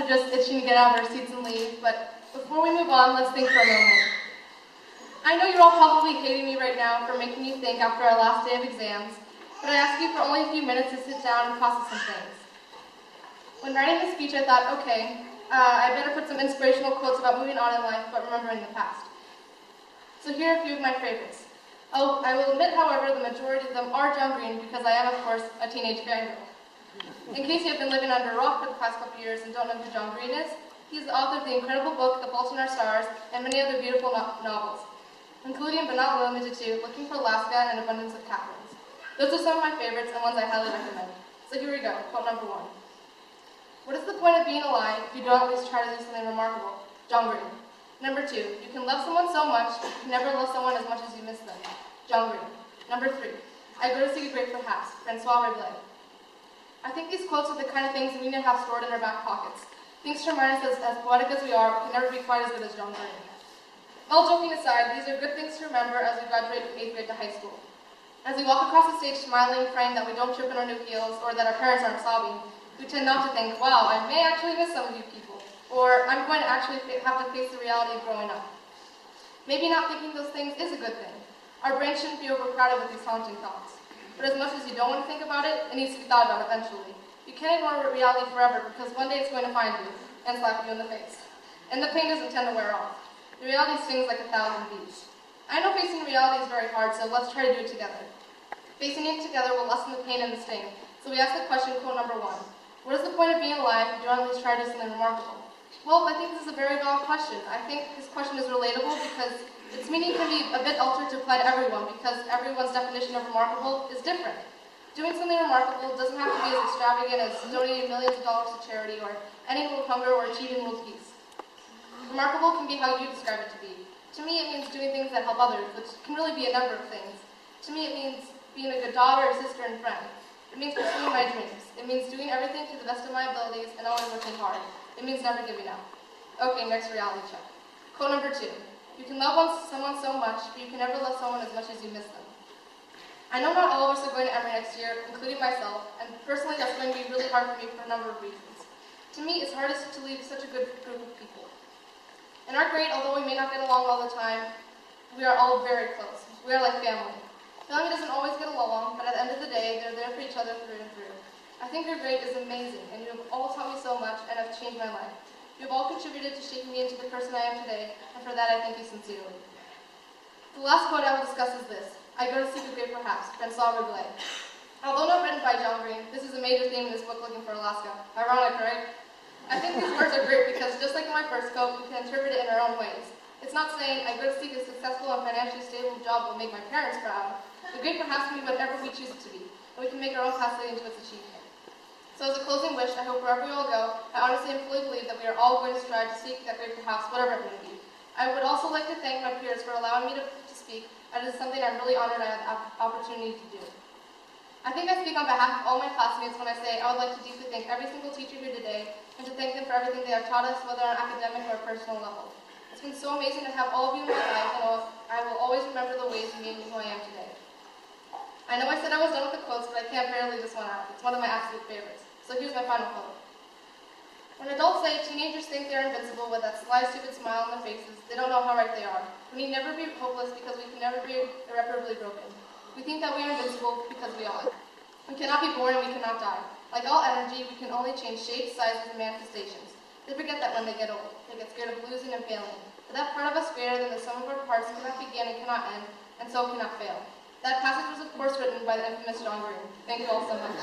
just itching to get out of their seats and leave, but before we move on, let's think for a moment. I know you're all probably hating me right now for making you think after our last day of exams, but I asked you for only a few minutes to sit down and process some things. When writing the speech, I thought, okay, I better put some inspirational quotes about moving on in life, but remembering the past. So here are a few of my favorites. Oh, I will admit, however, the majority of them are John Green because I am, of course, a teenage fangirl. In case you have been living under a rock for the past couple years and don't know who John Green is, he's the author of the incredible book, The Fault in Our Stars, and many other beautiful novels, including but not limited to Looking for Alaska and Abundance of Catherines. Those are some of my favorites and ones I highly recommend. So here we go, quote number 1. What is the point of being alive if you don't at least try to do something remarkable? John Green. Number 2, you can love someone so much, you can never love someone as much as you miss them. John Green. Number 3, I go to see a great perhaps, Francois Rabelais. I think these quotes are the kind of things we need to have stored in our back pockets. Things to remind us as poetic as we are, we can never be quite as good as John Green. All joking aside, these are good things to remember as we graduate from 8th grade to high school. As we walk across the stage smiling, praying that we don't trip in our new heels or that our parents aren't sobbing, we tend not to think, wow, I may actually miss some of you people, or I'm going to actually have to face the reality of growing up. Maybe not thinking those things is a good thing. Our brain shouldn't be overcrowded with these haunting thoughts. But as much as you don't want to think about it, it needs to be thought about eventually. You can't ignore reality forever because one day it's going to find you and slap you in the face. And the pain doesn't tend to wear off. The reality stings like 1,000 bees. I know facing reality is very hard, so let's try to do it together. Facing it together will lessen the pain and the sting. So we ask the question, quote number 1. What is the point of being alive if you don't at least try to do something remarkable? Well, I think this is a very valid question. I think this question is relatable because its meaning can be a bit altered to apply to everyone because everyone's definition of remarkable is different. Doing something remarkable doesn't have to be as extravagant as donating millions of dollars to charity or ending world hunger or achieving world peace. Remarkable can be how you describe it to be. To me, it means doing things that help others, which can really be a number of things. To me, it means being a good daughter, sister, and friend. It means pursuing my dreams. It means doing everything to the best of my abilities and always working hard. It means never giving up. Okay, next reality check. Quote number 2. You can love someone so much, but you can never love someone as much as you miss them. I know not all of us are going to Emory next year, including myself, and personally that's going to be really hard for me for a number of reasons. To me, it's hardest to leave such a good group of people. In our grade, although we may not get along all the time, we are all very close. We are like family. Family doesn't always get along, but at the end of the day, they're there for each other through and through. I think your grade is amazing, and you have all taught me so much and have changed my life. You have all contributed to shaping me into the person I am today, and for that I thank you sincerely. The last quote I will discuss is this. I go to seek a great perhaps, Francois Rabelais. Although not written by John Green, this is a major theme in this book, Looking for Alaska. Ironic, right? I think these words are great because just like in my first quote, we can interpret it in our own ways. It's not saying I go to seek a successful and financially stable job will make my parents proud. The great perhaps can be whatever we choose it to be, and we can make our own pathway into its achievement. So as a closing wish, I hope wherever we all go, I honestly and fully believe that we are all going to strive to seek that great perhaps, whatever it may be. I would also like to thank my peers for allowing me to speak, and it is something I'm really honored I had the opportunity to do. I think I speak on behalf of all my classmates when I say I would like to deeply thank every single teacher here today, and to thank them for everything they have taught us, whether on an academic or a personal level. It's been so amazing to have all of you in my life, and I will always remember the ways you made me who I am today. I know I said I was done with the quotes, but I can't bear to leave this one out. It's one of my absolute favorites. So here's my final quote. When adults say teenagers think they're invincible with that sly, stupid smile on their faces, they don't know how right they are. We need never be hopeless because we can never be irreparably broken. We think that we are invincible because we are. We cannot be born and we cannot die. Like all energy, we can only change shapes, sizes, and manifestations. They forget that when they get old. They get scared of losing and failing. But that part of us greater than the sum of our parts cannot begin and cannot end, and so cannot fail. That passage was, of course, written by the infamous John Green. Thank you all so much.